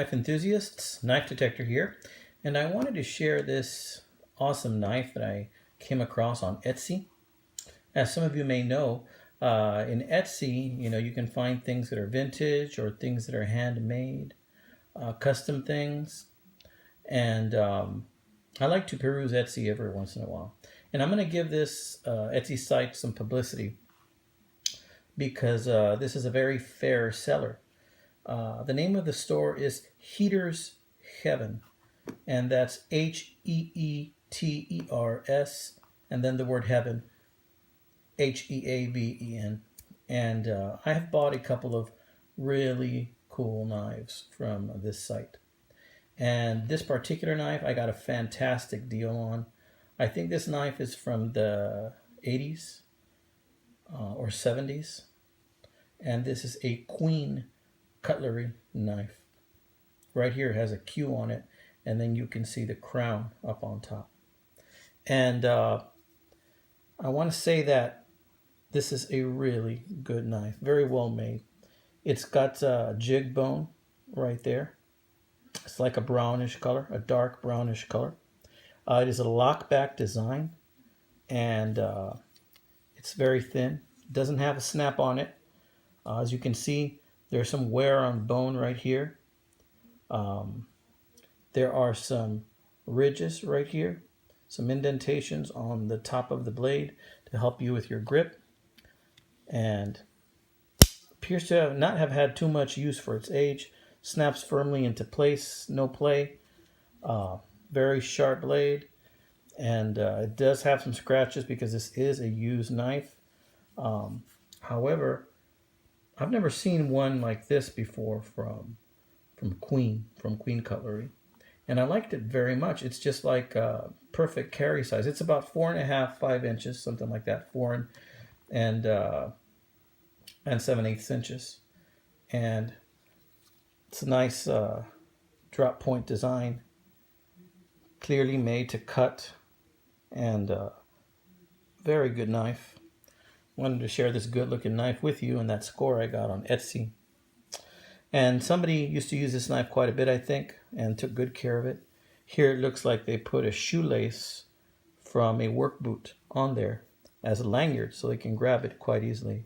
knife enthusiasts, Knife Detector here, and I wanted to share this awesome knife that I came across on Etsy. As some of you may know, in Etsy, you can find things that are vintage or things that are handmade, custom things, and I like to peruse Etsy every once in a while. And I'm going to give this Etsy site some publicity because this is a very fair seller. The name of the store is Heater's Heaven, and that's Heeters, and then the word heaven, Heaven. And I have bought a couple of really cool knives from this site. And this particular knife I got a fantastic deal on. I think this knife is from the 80s or 70s. And this is a Queen Cutlery knife. Right here it has a Q on it, and then you can see the crown up on top. And I want to say that this is a really good knife, very well made. It's got a jig bone right there. It's like a brownish color, a dark brownish color. It is a lockback design, and it's very thin. It doesn't have a snap on it. As you can see, there's some wear on bone right here. There are some ridges right here, some indentations on the top of the blade to help you with your grip, and appears to not have had too much use for its age. Snaps firmly into place, no play. Very sharp blade, and it does have some scratches because this is a used knife. However, I've never seen one like this before from Queen Cutlery, and I liked it very much. It's just like perfect carry size. It's about 4.5, 5 inches, something like that, 4 and 7/8 inches, and it's a nice drop point design, clearly made to cut, and very good knife. Wanted to share this good looking knife with you and that score I got on Etsy. And somebody used to use this knife quite a bit, I think, and took good care of it. Here it looks like they put a shoelace from a work boot on there as a lanyard so they can grab it quite easily.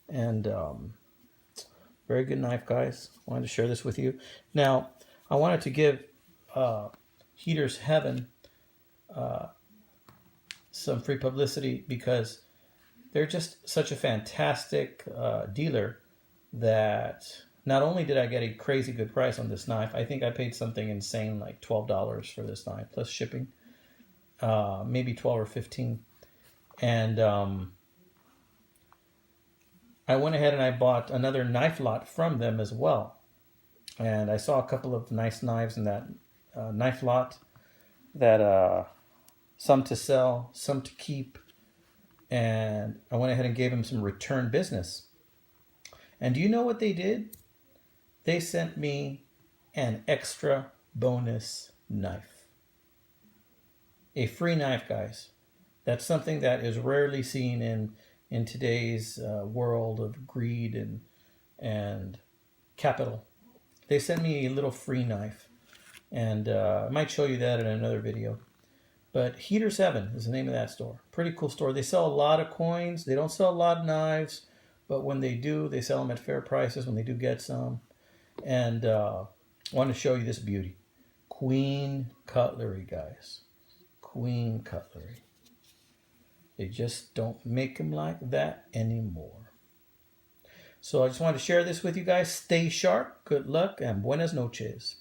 And very good knife, guys. Wanted to share this with you. Now, I wanted to give Heater's Heaven some free publicity because they're just such a fantastic dealer that not only did I get a crazy good price on this knife, I think I paid something insane like $12 for this knife plus shipping, maybe 12 or 15. And I went ahead and I bought another knife lot from them as well. And I saw a couple of nice knives in that knife lot that some to sell, some to keep. And I went ahead and gave them some return business. And do you know what they did? They sent me an extra bonus knife. A free knife, guys. That's something that is rarely seen in today's world of greed and capital. They sent me a little free knife. And I might show you that in another video. But Heater's Heaven is the name of that store. Pretty cool store. They sell a lot of coins. They don't sell a lot of knives. But when they do, they sell them at fair prices when they do get some. And I want to show you this beauty. Queen Cutlery, guys. Queen Cutlery. They just don't make them like that anymore. So I just wanted to share this with you guys. Stay sharp. Good luck and buenas noches.